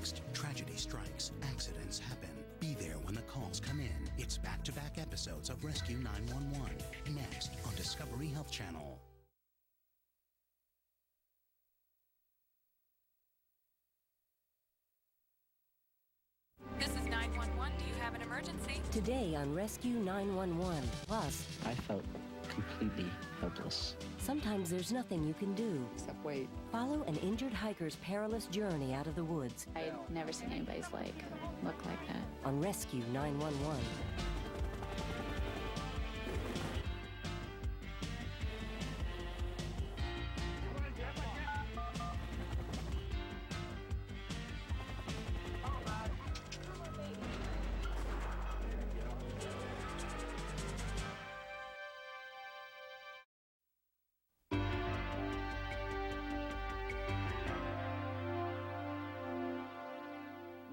Next, tragedy strikes, accidents happen. Be there when the calls come in. It's back-to-back episodes of Rescue 911. Next on Discovery Health Channel. This is 911. Do you have an emergency? Today on Rescue 911. Plus, I felt completely helpless. Sometimes there's nothing you can do. Except wait. Follow an injured hiker's perilous journey out of the woods. I'd never seen anybody's leg look like that. On Rescue 911.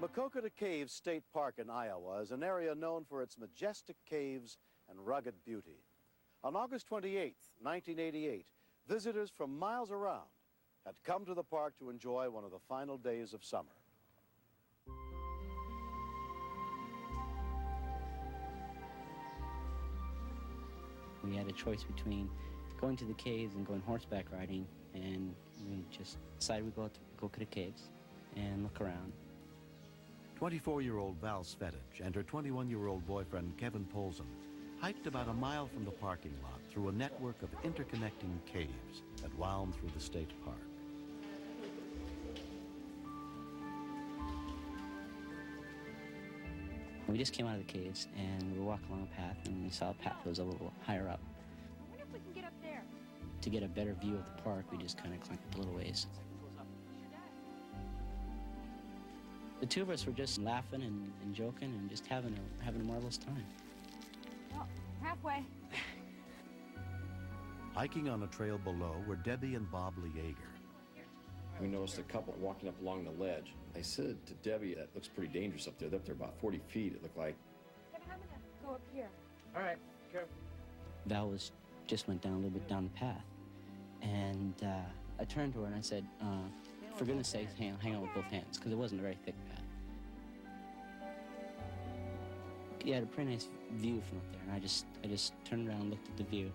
Maquoketa Caves State Park in Iowa is an area known for its majestic caves and rugged beauty. On August 28, 1988, visitors from miles around had come to the park to enjoy one of the final days of summer. We had a choice between going to the caves and going horseback riding, and we just decided we'd go to the caves and look around. 24-year-old Val Svetich and her 21-year-old boyfriend Kevin Polson hiked about a mile from the parking lot through a network of interconnecting caves that wound through the state park. We just came out of the caves and we were walking along a path, and we saw a path that was a little higher up. I wonder if we can get up there. To get a better view of the park, we just kind of climbed a little ways. The two of us were just laughing and joking and just having a marvelous time. Well, halfway. Hiking on a trail below were Debbie and Bob Leager. We noticed a couple walking up along the ledge. I said to Debbie, that looks pretty dangerous up there. They're up there about 40 feet, it looked like. I'm gonna go up here. All right, go. Val just went down a little bit down the path. And I turned to her and I said, for goodness sakes, hang on with both hands, because it wasn't a very thick path. You had a pretty nice view from up there, and I just turned around and looked at the view.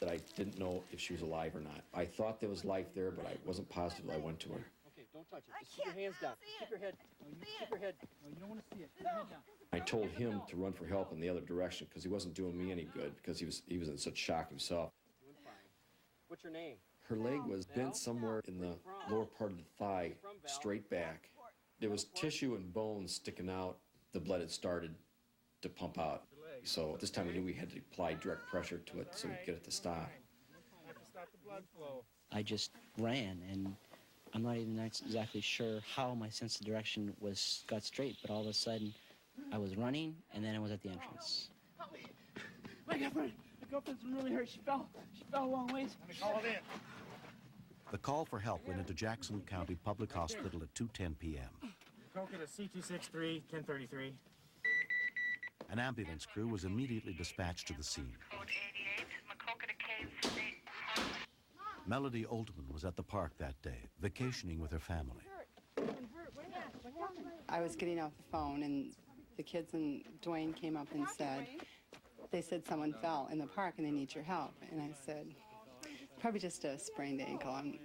That I didn't know if she was alive or not. I thought there was life there, but I wasn't positive. I went to her. Okay, don't touch it. Just keep your hands down. Keep your head. No, you keep your head. No, you don't want to see it. Keep your head down. I told him to run for help in the other direction because he wasn't doing me any good because he was in such shock himself. Doing fine. What's your name? Her leg was bent somewhere in the lower part of the thigh, straight back. There was tissue and bones sticking out. The blood had started to pump out. So at this time we knew we had to apply direct pressure to it so we'd get it to stop. You have to stop the blood flow. I just ran, and I'm not even exactly sure how my sense of direction got straight, but all of a sudden I was running, and then I was at the entrance. My girlfriend's really hurt. She fell a long ways. Let me call it in. The call for help went into Jackson County Public Hospital at 2:10 p.m. Maquoketa C263, 1033. An ambulance crew was immediately dispatched to the scene. Code 88, Maquoketa Caves State Park. Melody Altman was at the park that day, vacationing with her family. I was getting off the phone, and the kids and Dwayne came up and said, they said someone fell in the park and they need your help. And I said, probably just a sprained ankle. I'm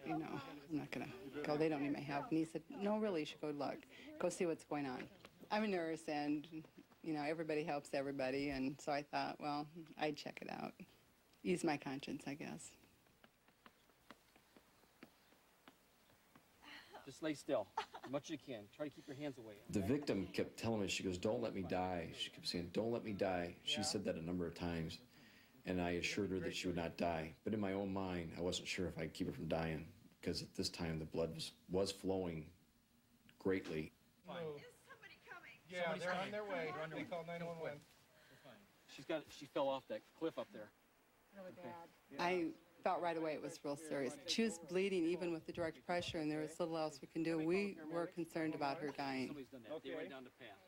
not gonna go. They don't need my help. And he said, no, really, you should go look. Go see what's going on. I'm a nurse, and everybody helps everybody, and so I thought, well, I'd check it out. Ease my conscience, I guess. Just lay still as much as you can. Try to keep your hands away. The victim kept telling me, she goes, don't let me die. She kept saying, don't let me die. She said that a number of times, and I assured her that she would not die. But in my own mind, I wasn't sure if I'd keep her from dying, because at this time the blood was flowing greatly. Is somebody coming? Yeah, they're on their way. They call 911. She fell off that cliff up there. Really bad. I felt right away it was real serious. She was bleeding even with the direct pressure, and there was little else we can do. We were concerned about her dying. Okay.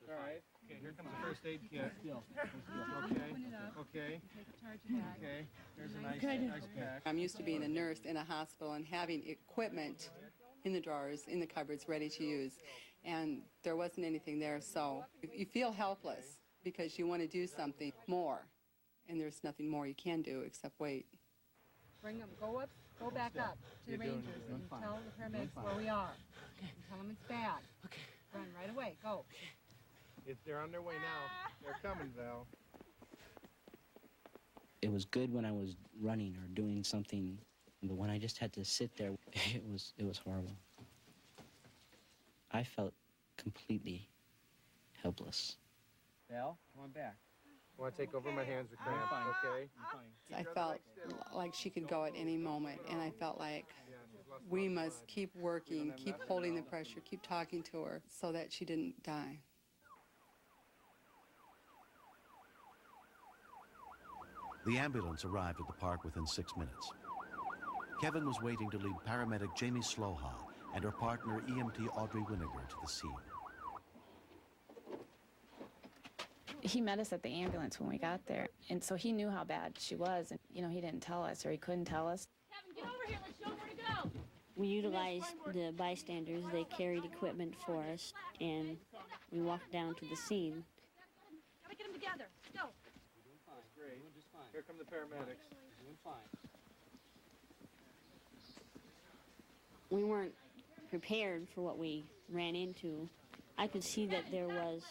All right. Okay, here comes the first aid kit. Okay. Okay. Okay. There's a nice pack. I'm used to being a nurse in a hospital and having equipment in the drawers, in the cupboards, ready to use. And there wasn't anything there, so you feel helpless because you want to do something more. And there's nothing more you can do except wait. Bring them. Go up. Go back up to the Rangers and tell the paramedics where we are. And tell them it's bad. Okay. Run right away. Go. They're on their way now. They're coming, Val. It was good when I was running or doing something, but when I just had to sit there, it was horrible. I felt completely helpless. Val, come on back. I want to take over. My hands are cramped. Okay. I felt like she could go at any moment, and I felt like we must keep working, keep holding the pressure, keep talking to her so that she didn't die. The ambulance arrived at the park within 6 minutes. Kevin was waiting to lead paramedic Jamie Sloha and her partner EMT Audrey Winiger to the scene. He met us at the ambulance when we got there, and so he knew how bad she was, and he didn't tell us, or he couldn't tell us. Kevin, get over here. Let's show them where to go. We utilized the bystanders. They carried equipment for us, and we walked down to the scene. Gotta get them together. Go. Doing fine. Great. Doing just fine. Here come the paramedics. Doing fine. We weren't prepared for what we ran into. I could see that there was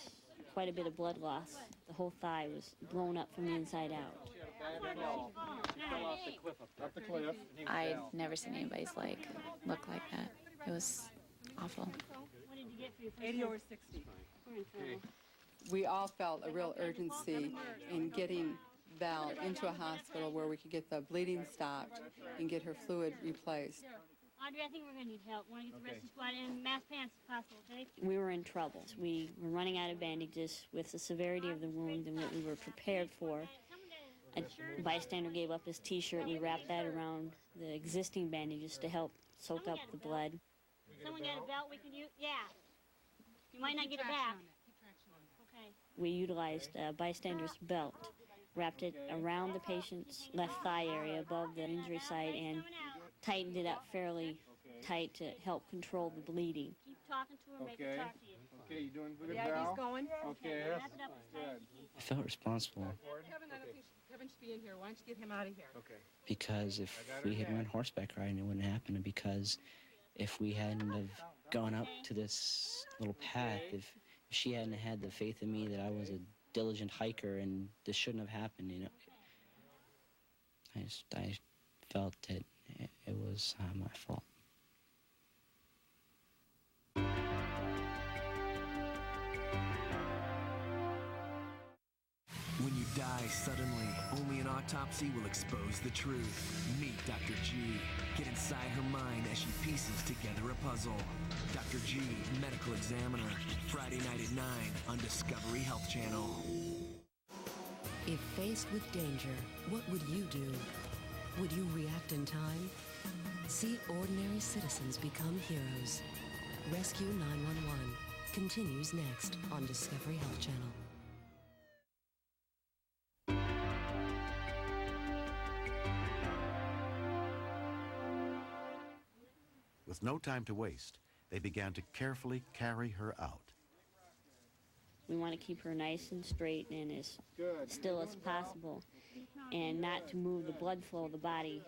quite a bit of blood loss. The whole thigh was blown up from the inside out. Up the cliff. I'd never seen anybody's leg look like that. It was awful. What did you get for your 80 over 60. We all felt a real urgency in getting Val into a hospital where we could get the bleeding stopped and get her fluid replaced. Audrey, I think we're going to need help. Want to get the rescue squad in mass pants if possible, okay? We were in trouble. We were running out of bandages with the severity of the wound and what we were prepared for. A bystander gave up his T-shirt. We wrapped that around the existing bandages to help soak up the blood. Someone got a belt we can use? Yeah. You might not get it back. Okay. We utilized a bystander's belt, wrapped it around the patient's left thigh area above the injury site, and tightened it up fairly tight to help control the bleeding. Keep talking to her, make her talk to you. Okay, you doing good, Yeah, Val? he's going. Okay, Wrap it up as fast as you can. I felt responsible Kevin, I don't think Kevin should be in here. Why don't you get him out of here? Okay. because if we had went horseback riding, it wouldn't happen. And because if we hadn't have gone up to this little path, if she hadn't had the faith in me that I was a diligent hiker and this shouldn't have happened, I felt that it was my fault. When you die suddenly, only an autopsy will expose the truth. Meet Dr. G. Get inside her mind as she pieces together a puzzle. Dr. G, Medical Examiner. Friday night at 9 on Discovery Health Channel. If faced with danger, what would you do? Would you react in time? See ordinary citizens become heroes. Rescue 911 continues next on Discovery Health Channel. With no time to waste, they began to carefully carry her out. We want to keep her nice and straight and as still as possible, and not to move the blood flow of the body.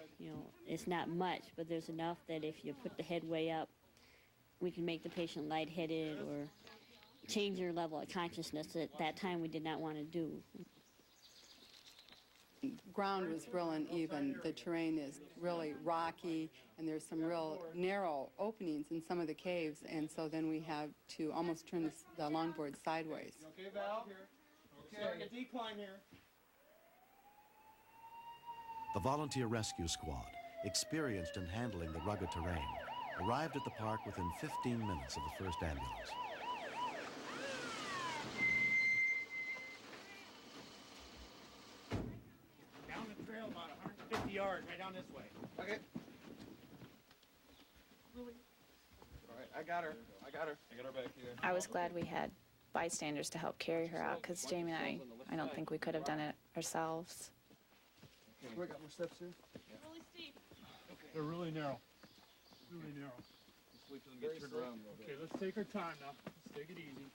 It's not much, but there's enough that if you put the head way up, we can make the patient lightheaded or change their level of consciousness. At that time, we did not want to do. Ground was real uneven. The terrain is really rocky, and there's some real narrow openings in some of the caves, and so then we have to almost turn the longboard sideways. Okay, Val? Starting a decline here. The volunteer rescue squad, experienced in handling the rugged terrain, arrived at the park within 15 minutes of the first ambulance. yard, right down this way. Okay. All right, I got her. I got her back here. I was glad we had bystanders to help carry her out, because Jamie and I don't think we could have done it ourselves. Okay. We got more steps here? They're really steep. Okay. They're really narrow. Really narrow. Just wait till they get turned around a little bit. Okay, let's take our time now. Let's take it easy.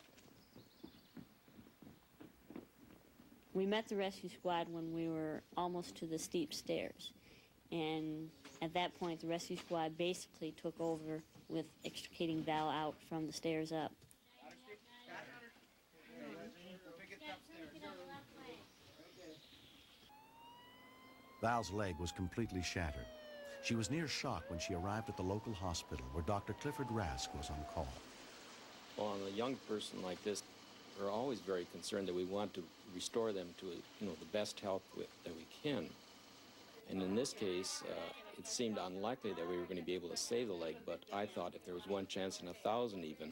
We met the rescue squad when we were almost to the steep stairs. And at that point, the rescue squad basically took over with extricating Val out from the stairs up. Val's leg was completely shattered. She was near shock when she arrived at the local hospital where Dr. Clifford Rask was on call. Well, on a young person like this, we're always very concerned that we want to restore them to, the best health that we can. And in this case, it seemed unlikely that we were going to be able to save the leg, but I thought if there was one chance in 1,000 even,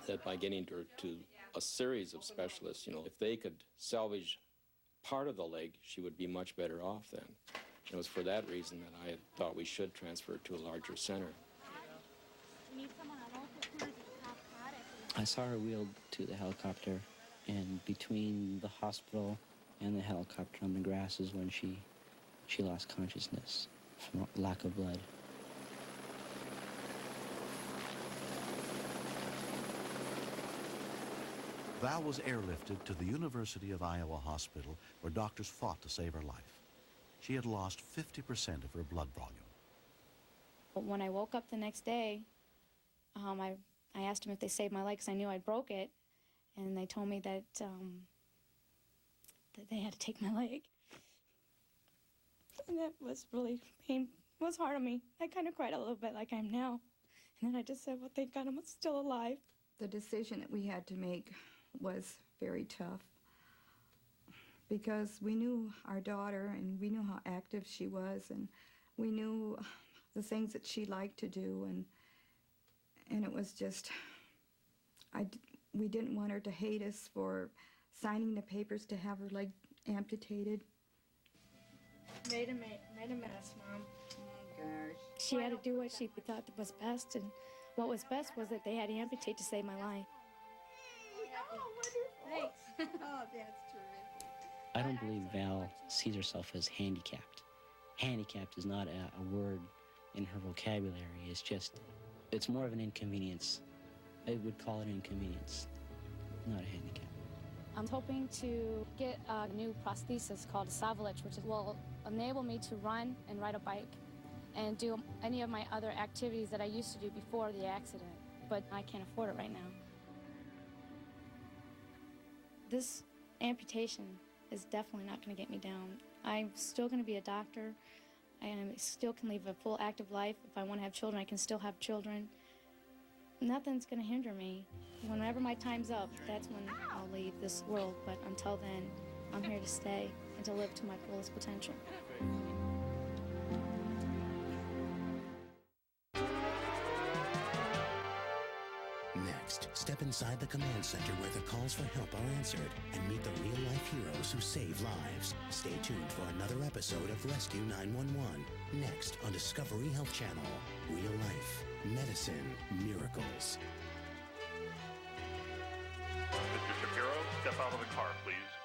that by getting her to a series of specialists, if they could salvage part of the leg, she would be much better off then. And it was for that reason that I thought we should transfer her to a larger center. I saw her wheeled to the helicopter, and between the hospital and the helicopter on the grass is when she lost consciousness from lack of blood. Val was airlifted to the University of Iowa Hospital where doctors fought to save her life. She had lost 50% of her blood volume. When I woke up the next day, I asked them if they saved my leg because I knew I broke it, and they told me that they had to take my leg. And that was really was hard on me. I kind of cried a little bit like I am now. And then I just said, well, thank God I'm still alive. The decision that we had to make was very tough because we knew our daughter and we knew how active she was and we knew the things that she liked to do, and it was just, we didn't want her to hate us for signing the papers to have her leg amputated. Made a mess, Mom. Oh, gosh. She had to do what she thought was best, and what was best was that they had to amputate to save my life. Oh, wonderful. Thanks. Oh, that's terrific. I don't believe Val sees herself as handicapped. Handicapped is not a word in her vocabulary. It's more of an inconvenience. I would call it an inconvenience, not a handicap. I'm hoping to get a new prosthesis called a Savalich, which will enable me to run and ride a bike and do any of my other activities that I used to do before the accident, but I can't afford it right now. This amputation is definitely not going to get me down. I'm still going to be a doctor, and I still can live a full active life. If I want to have children, I can still have children. Nothing's going to hinder me. Whenever my time's up, that's when I'll leave this world. But until then, I'm here to stay and to live to my fullest potential. Next, step inside the command center where the calls for help are answered and meet the real-life heroes who save lives. Stay tuned for another episode of Rescue 911. Next on Discovery Health Channel. Real life, medicine, miracles. Mr. Shapiro, step out of the car, please.